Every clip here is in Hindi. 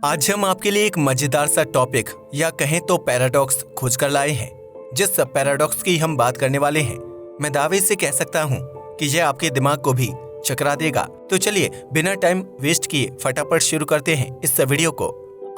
आज हम आपके लिए एक मजेदार सा टॉपिक या कहें तो पैराडॉक्स खोज कर लाए हैं। जिस पैराडॉक्स की हम बात करने वाले हैं, मैं दावे से कह सकता हूं कि यह आपके दिमाग को भी चकरा देगा। तो चलिए बिना टाइम वेस्ट किए फटाफट शुरू करते हैं इस वीडियो को।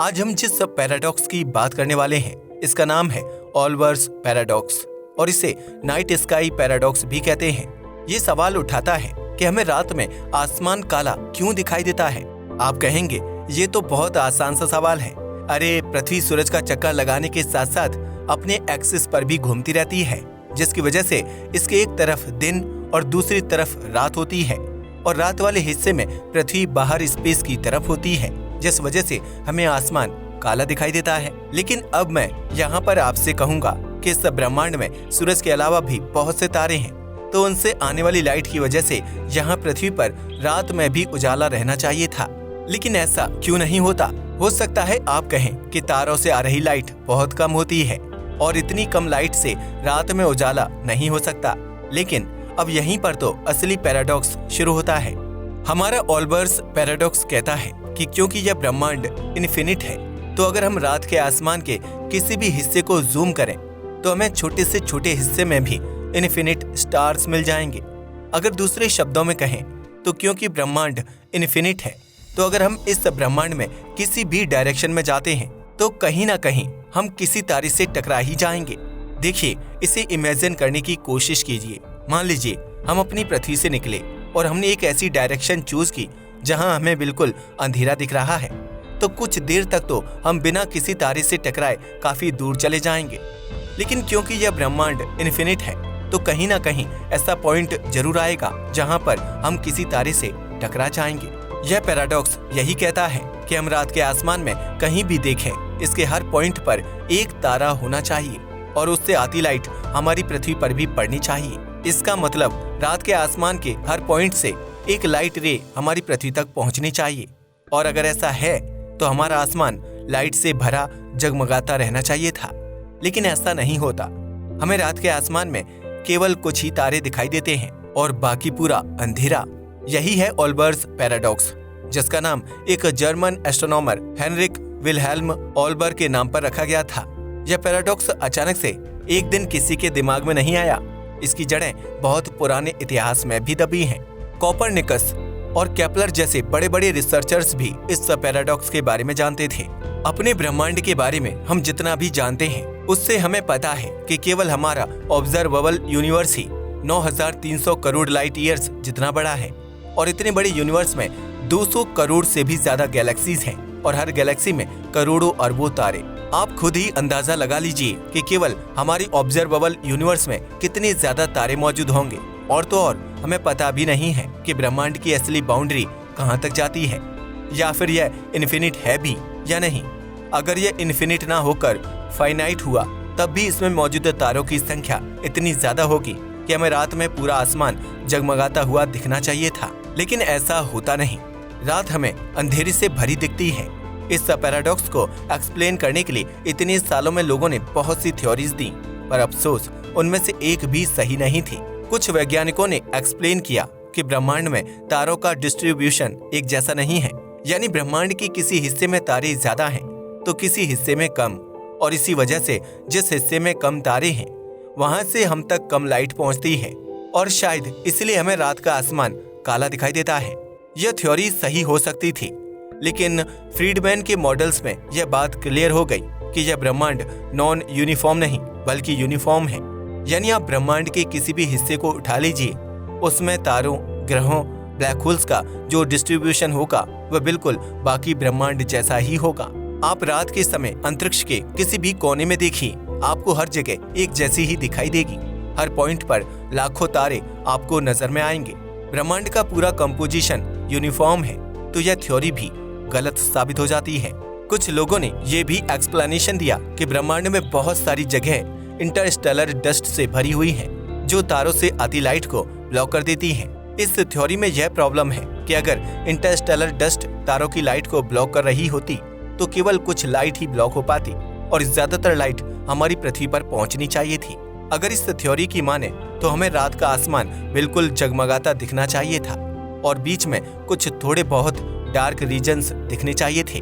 आज हम जिस पैराडॉक्स की बात करने वाले हैं, इसका नाम है ऑल्बर्स पैराडॉक्स और इसे नाइट स्काई पैराडॉक्स भी कहते हैं। ये सवाल उठाता है कि हमें रात में आसमान काला क्यों दिखाई देता है। आप कहेंगे ये तो बहुत आसान सा सवाल है। अरे पृथ्वी सूरज का चक्कर लगाने के साथ साथ अपने एक्सिस पर भी घूमती रहती है, जिसकी वजह से इसके एक तरफ दिन और दूसरी तरफ रात होती है और रात वाले हिस्से में पृथ्वी बाहर स्पेस की तरफ होती है, जिस वजह से हमें आसमान काला दिखाई देता है। लेकिन अब मैं यहाँ पर आपसे कहूँगा कि इस ब्रह्मांड में सूरज के अलावा भी बहुत से तारे हैं, तो उनसे आने वाली लाइट की वजह से यहाँ पृथ्वी पर रात में भी उजाला रहना चाहिए था। लेकिन ऐसा क्यों नहीं होता? हो सकता है आप कहें कि तारों से आ रही लाइट बहुत कम होती है और इतनी कम लाइट से रात में उजाला नहीं हो सकता। लेकिन अब यहीं पर तो असली पैराडॉक्स शुरू होता है। हमारा ऑल्बर्स पैराडॉक्स कहता है कि क्योंकि यह ब्रह्मांड इन्फिनिट है, तो अगर हम रात के आसमान के किसी भी हिस्से को जूम करें तो हमें छोटे से छोटे हिस्से में भी इन्फिनिट स्टार्स मिल जाएंगे। अगर दूसरे शब्दों में कहें तो क्योंकि ब्रह्मांड इन्फिनिट है, तो अगर हम इस ब्रह्मांड में किसी भी डायरेक्शन में जाते हैं तो कहीं ना कहीं हम किसी तारे से टकरा ही जाएंगे। देखिए, इसे इमेजिन करने की कोशिश कीजिए। मान लीजिए हम अपनी पृथ्वी से निकले और हमने एक ऐसी डायरेक्शन चूज की जहां हमें बिल्कुल अंधेरा दिख रहा है, तो कुछ देर तक तो हम बिना किसी तारे से टकराए काफी दूर चले जाएंगे। लेकिन क्योंकि यह ब्रह्मांड इन्फिनिट है, तो कहीं ना कहीं ऐसा पॉइंट जरूर आएगा जहां पर हम किसी तारे से टकरा जाएंगे। यह पैराडॉक्स यही कहता है कि हम रात के आसमान में कहीं भी देखें, इसके हर पॉइंट पर एक तारा होना चाहिए और उससे आती लाइट हमारी पृथ्वी पर भी पड़नी चाहिए। इसका मतलब रात के आसमान के हर पॉइंट से एक लाइट रे हमारी पृथ्वी तक पहुंचनी चाहिए। और अगर ऐसा है तो हमारा आसमान लाइट से भरा जगमगाता रहना चाहिए था। लेकिन ऐसा नहीं होता। हमें रात के आसमान में केवल कुछ ही तारे दिखाई देते हैं और बाकी पूरा अंधेरा। यही है ऑल्बर्स पैराडॉक्स, जिसका नाम एक जर्मन एस्ट्रोनॉमर हेनरिक विल्हेल्म ऑल्बर के नाम पर रखा गया था। यह पैराडॉक्स अचानक से एक दिन किसी के दिमाग में नहीं आया। इसकी जड़ें बहुत पुराने इतिहास में भी दबी हैं। कोपरनिकस और केपलर जैसे बड़े बड़े रिसर्चर्स भी इस पैराडॉक्स के बारे में जानते थे। अपने ब्रह्मांड के बारे में हम जितना भी जानते हैं, उससे हमें पता है कि केवल हमारा ऑब्जर्वेबल यूनिवर्स ही 9,300 करोड़ लाइट ईयर्स जितना बड़ा है और इतने बड़े यूनिवर्स में 200 करोड़ से भी ज्यादा गैलेक्सीज हैं और हर गैलेक्सी में करोड़ों अरबों तारे। आप खुद ही अंदाजा लगा लीजिए कि केवल हमारी ऑब्जर्वेबल यूनिवर्स में कितने ज्यादा तारे मौजूद होंगे। और तो और हमें पता भी नहीं है कि ब्रह्मांड की असली बाउंड्री कहाँ तक जाती है, या फिर यह इन्फिनिट है भी या नहीं। अगर यह इन्फिनिट ना होकर फाइनाइट हुआ, तब भी इसमें मौजूद तारों की संख्या इतनी ज्यादा होगी कि हमें रात में पूरा आसमान जगमगाता हुआ दिखना चाहिए था। लेकिन ऐसा होता नहीं। रात हमें अंधेरे से भरी दिखती है। इस पैराडॉक्स को एक्सप्लेन करने के लिए इतने सालों में लोगों ने बहुत सी थ्योरीज दी, पर अफसोस उनमें से एक भी सही नहीं थी। कुछ वैज्ञानिकों ने एक्सप्लेन किया कि ब्रह्मांड में तारों का डिस्ट्रीब्यूशन एक जैसा नहीं है, यानी ब्रह्मांड के किसी हिस्से में तारे ज्यादा हैं तो किसी हिस्से में कम, और इसी वजह से जिस हिस्से में कम तारे हैं वहां से हम तक कम लाइट पहुंचती है और शायद इसलिए हमें रात का आसमान काला दिखाई देता है। यह थ्योरी सही हो सकती थी, लेकिन फ्रीडमैन के मॉडल्स में यह बात क्लियर हो गई कि यह ब्रह्मांड नॉन यूनिफॉर्म नहीं बल्कि यूनिफॉर्म है। यानी आप ब्रह्मांड के किसी भी हिस्से को उठा लीजिए, उसमें तारों, ग्रहों, ब्लैक होल्स का जो डिस्ट्रीब्यूशन होगा वह बिल्कुल बाकी ब्रह्मांड जैसा ही होगा। आप रात के समय अंतरिक्ष के किसी भी कोने में देखिए, आपको हर जगह एक जैसी ही दिखाई देगी। हर पॉइंट पर लाखों तारे आपको नजर में आएंगे। ब्रह्मांड का पूरा कंपोजिशन यूनिफॉर्म है, तो यह थ्योरी भी गलत साबित हो जाती है। कुछ लोगों ने यह भी एक्सप्लेनेशन दिया कि ब्रह्मांड में बहुत सारी जगह इंटरस्टेलर डस्ट से भरी हुई हैं, जो तारों से आती लाइट को ब्लॉक कर देती हैं। इस थ्योरी में यह प्रॉब्लम है कि अगर इंटरस्टेलर डस्ट तारों की लाइट को ब्लॉक कर रही होती तो केवल कुछ लाइट ही ब्लॉक हो पाती और ज्यादातर लाइट हमारी पृथ्वी पर पहुंचनी चाहिए थी। अगर इस थ्योरी की माने तो हमें रात का आसमान बिल्कुल जगमगाता दिखना चाहिए था और बीच में कुछ थोड़े बहुत डार्क रीजन्स दिखने चाहिए थे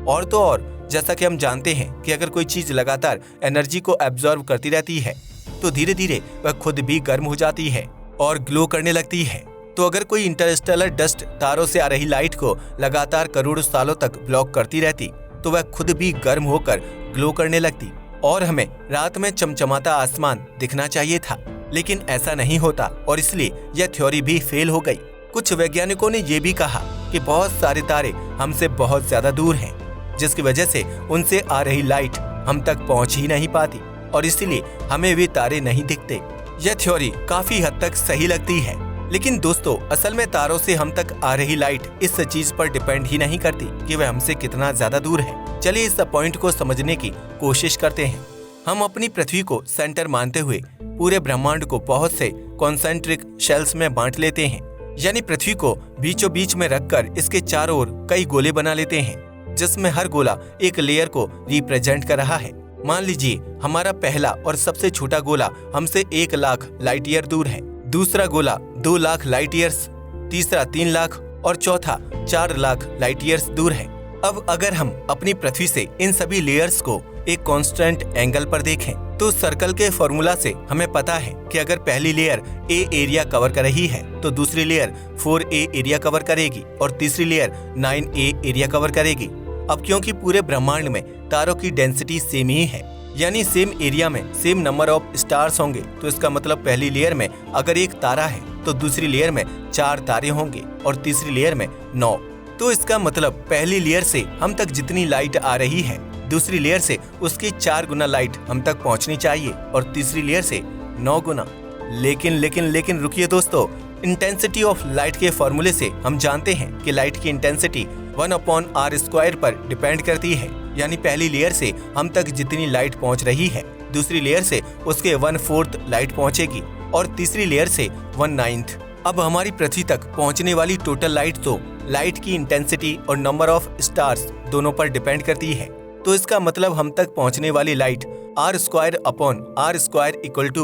और तो और जैसा कि हम जानते हैं कि अगर कोई चीज लगातार एनर्जी को एब्जॉर्ब करती रहती है तो धीरे धीरे वह खुद भी गर्म हो जाती है और ग्लो करने लगती है। तो अगर कोई इंटरस्टेलर डस्ट तारों से आ रही लाइट को लगातार करोड़ों सालों तक ब्लॉक करती रहती तो वह खुद भी गर्म होकर ग्लो करने लगती और हमें रात में चमचमाता आसमान दिखना चाहिए था, लेकिन ऐसा नहीं होता और इसलिए यह थ्योरी भी फेल हो गई। कुछ वैज्ञानिकों ने यह भी कहा कि बहुत सारे तारे हमसे बहुत ज्यादा दूर हैं, जिसकी वजह से उनसे आ रही लाइट हम तक पहुंच ही नहीं पाती और इसीलिए हमें वे तारे नहीं दिखते। यह थ्योरी काफी हद तक सही लगती है, लेकिन दोस्तों असल में तारों से हम तक आ रही लाइट इस चीज पर डिपेंड ही नहीं करती कि वह हमसे कितना ज्यादा दूर है। चलिए इस पॉइंट को समझने की कोशिश करते हैं। हम अपनी पृथ्वी को सेंटर मानते हुए पूरे ब्रह्मांड को बहुत से कॉन्सेंट्रिक शेल्स में बांट लेते हैं, यानी पृथ्वी को बीचों बीच में रखकर इसके चारों ओर कई गोले बना लेते हैं, जिसमें हर गोला एक लेयर को रिप्रेजेंट कर रहा है। मान लीजिए हमारा पहला और सबसे छोटा गोला हमसे 1 लाख लाइट ईयर दूर है, दूसरा गोला 2 लाख लाइट ईयर्स, तीसरा 3 लाख और चौथा 4 लाख लाइट ईयर्स दूर है। अब अगर हम अपनी पृथ्वी से इन सभी लेयर्स को एक कांस्टेंट एंगल पर देखें तो सर्कल के फॉर्मूला से हमें पता है कि अगर पहली लेयर A एरिया कवर कर रही है तो दूसरी लेयर 4A एरिया कवर करेगी और तीसरी लेयर 9A एरिया कवर करेगी। अब क्योंकि पूरे ब्रह्मांड में तारों की डेंसिटी सेम ही है, यानी सेम एरिया में सेम नंबर ऑफ स्टार्स होंगे, तो इसका मतलब पहली लेयर में अगर 1 तारा है तो दूसरी लेयर में 4 तारे होंगे और तीसरी लेयर में 9। तो इसका मतलब पहली लेयर से हम तक जितनी लाइट आ रही है दूसरी लेयर से उसकी 4 गुना लाइट हम तक पहुंचनी चाहिए और तीसरी लेयर से 9 गुना। लेकिन रुकिए दोस्तों, इंटेंसिटी ऑफ लाइट के फॉर्मूले से हम जानते हैं कि लाइट की इंटेंसिटी 1/r² पर डिपेंड करती है, यानी पहली लेयर से हम तक जितनी लाइट पहुंच रही है दूसरी लेयर से उसके 1/4 लाइट पहुंचेगी और तीसरी लेयर से 1/9। अब हमारी पृथ्वी तक पहुंचने वाली टोटल लाइट तो लाइट की इंटेंसिटी और नंबर ऑफ स्टार्स दोनों पर डिपेंड करती है। तो इसका मतलब हम तक पहुंचने वाली लाइट r² =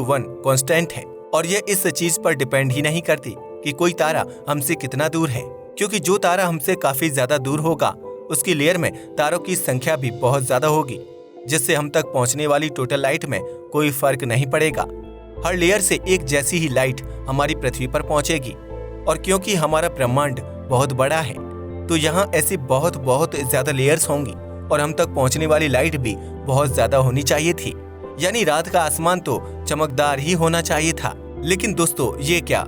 1 कांस्टेंट है और यह इस चीज पर डिपेंड ही नहीं करती कि कोई तारा हमसे कितना दूर है, क्योंकि जो तारा हमसे काफी ज्यादा दूर होगा उसकी लेयर में तारों की संख्या भी बहुत ज्यादा होगी, जिससे हम तक पहुंचने वाली टोटल लाइट में कोई फर्क नहीं पड़ेगा। हर लेयर से एक जैसी ही लाइट हमारी पृथ्वी पर पहुंचेगी और क्योंकि हमारा ब्रह्मांड बहुत बड़ा है तो यहाँ ऐसी बहुत ज्यादा लेयर्स होंगी और हम तक पहुंचने वाली लाइट भी बहुत ज्यादा होनी चाहिए थी, यानी रात का आसमान तो चमकदार ही होना चाहिए था। लेकिन दोस्तों ये क्या,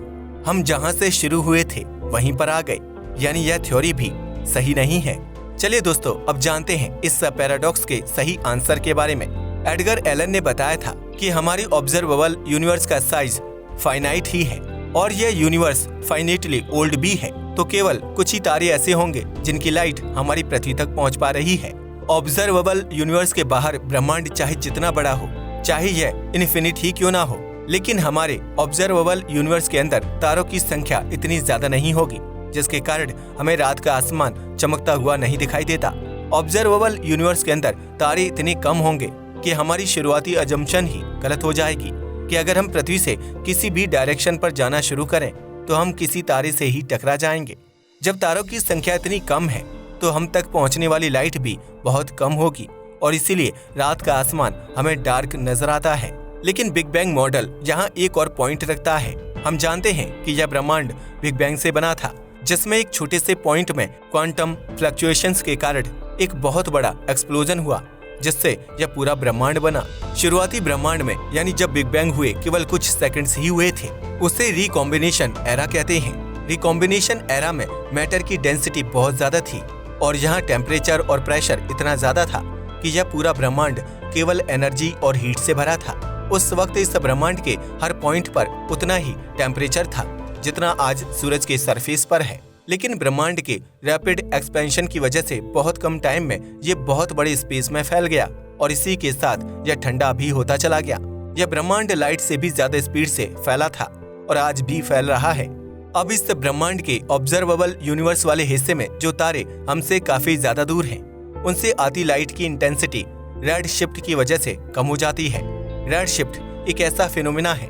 हम जहाँ से शुरू हुए थे वहीं पर आ गए, यानी यह थ्योरी भी सही नहीं है। चलिए दोस्तों अब जानते हैं इस पैराडॉक्स के सही आंसर के बारे में। एडगर एलन ने बताया था कि हमारी ऑब्जर्वेबल यूनिवर्स का साइज फाइनाइट ही है और यह यूनिवर्स फाइनेटली ओल्ड भी है, तो केवल कुछ ही तारे ऐसे होंगे जिनकी लाइट हमारी पृथ्वी तक पहुंच पा रही है। ऑब्जर्वेबल यूनिवर्स के बाहर ब्रह्मांड चाहे जितना बड़ा हो, चाहे यह इन्फिनिट ही क्यों ना हो, लेकिन हमारे ऑब्जर्वेबल यूनिवर्स के अंदर तारों की संख्या इतनी ज्यादा नहीं होगी, जिसके कारण हमें रात का आसमान चमकता हुआ नहीं दिखाई देता। ऑब्जर्वेबल यूनिवर्स के अंदर तारे इतने कम होंगे कि हमारी शुरुआती अजम्पशन ही गलत हो जाएगी कि अगर हम पृथ्वी से किसी भी डायरेक्शन पर जाना शुरू करें तो हम किसी तारे से ही टकरा जाएंगे। जब तारों की संख्या इतनी कम है तो हम तक पहुंचने वाली लाइट भी बहुत कम होगी और इसीलिए रात का आसमान हमें डार्क नजर आता है। लेकिन बिग बैंग मॉडल यहाँ एक और पॉइंट रखता है। हम जानते हैं कि यह ब्रह्मांड बिग बैंग से बना था, जिसमें एक छोटे से पॉइंट में क्वांटम फ्लक्चुएशंस के कारण एक बहुत बड़ा एक्सप्लोजन हुआ, जिससे यह पूरा ब्रह्मांड बना। शुरुआती ब्रह्मांड में यानी जब बिग बैंग हुए केवल कुछ सेकंड्स ही हुए थे, उसे रिकॉम्बिनेशन एरा कहते हैं। रिकॉम्बिनेशन एरा में मैटर की डेंसिटी बहुत ज्यादा थी और यहाँ टेम्परेचर और प्रेशर इतना ज्यादा था कि यह पूरा ब्रह्मांड केवल एनर्जी और हीट से भरा था। उस वक्त इस ब्रह्मांड के हर पॉइंट पर उतना ही टेम्परेचर था जितना आज सूरज के सरफेस पर है। लेकिन ब्रह्मांड के रैपिड एक्सपेंशन की वजह से बहुत कम टाइम में ये बहुत बड़े स्पेस में फैल गया और इसी के साथ यह ठंडा भी होता चला गया। यह ब्रह्मांड लाइट से भी ज्यादा स्पीड से फैला था और आज भी फैल रहा है। अब इस ब्रह्मांड के ऑब्जर्वेबल यूनिवर्स वाले हिस्से में जो तारे हमसे काफी ज्यादा दूर हैं, उनसे आती लाइट की इंटेंसिटी रेड शिफ्ट की वजह से कम हो जाती है। रेड शिफ्ट एक ऐसा फिनोमिना है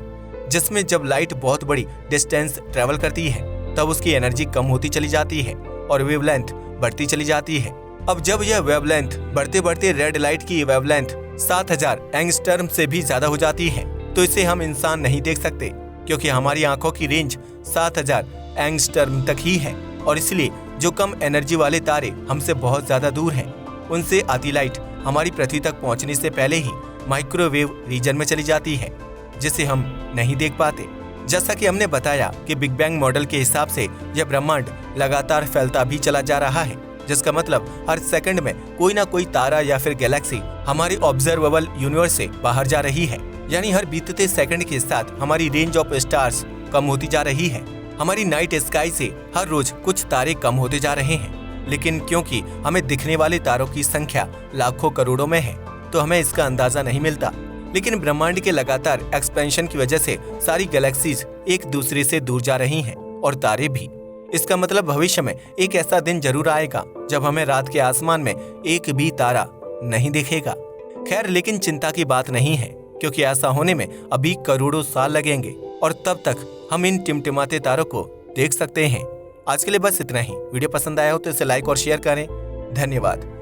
जिसमें जब लाइट बहुत बड़ी डिस्टेंस ट्रेवल करती है तब उसकी एनर्जी कम होती चली जाती है और वेवलेंथ बढ़ती चली जाती है। अब जब यह वेवलेंथ बढ़ते बढ़ते रेड लाइट की वेवलेंथ 7000 एंगस्ट्रॉम से भी ज्यादा हो जाती है तो इसे हम इंसान नहीं देख सकते, क्योंकि हमारी आंखों की रेंज 7000 एंगस्ट्रॉम तक ही है। और इसलिए जो कम एनर्जी वाले तारे हमसे बहुत ज्यादा दूर हैं, उनसे आती लाइट हमारी पृथ्वी तक पहुंचने से पहले ही माइक्रोवेव रीजन में चली जाती है, जिसे हम नहीं देख पाते। जैसा कि हमने बताया कि बिग बैंग मॉडल के हिसाब से यह ब्रह्मांड लगातार फैलता भी चला जा रहा है, जिसका मतलब हर सेकंड में कोई ना कोई तारा या फिर गैलेक्सी हमारी ऑब्जर्वेबल यूनिवर्स से बाहर जा रही है। यानी हर बीतते सेकंड के साथ हमारी रेंज ऑफ स्टार्स कम होती जा रही है। हमारी नाइट स्काई से हर रोज कुछ तारे कम होते जा रहे हैं, लेकिन क्योंकि हमें दिखने वाले तारों की संख्या लाखों करोड़ों में है तो हमें इसका अंदाजा नहीं मिलता। लेकिन ब्रह्मांड के लगातार एक्सपेंशन की वजह से सारी गैलेक्सीज एक दूसरे से दूर जा रही हैं और तारे भी। इसका मतलब भविष्य में एक ऐसा दिन जरूर आएगा जब हमें रात के आसमान में एक भी तारा नहीं दिखेगा। खैर, लेकिन चिंता की बात नहीं है, क्योंकि ऐसा होने में अभी करोड़ों साल लगेंगे और तब तक हम इन टिमटिमाते तारों को देख सकते हैं। आज के लिए बस इतना ही। वीडियो पसंद आया हो तो इसे लाइक और शेयर करें। धन्यवाद।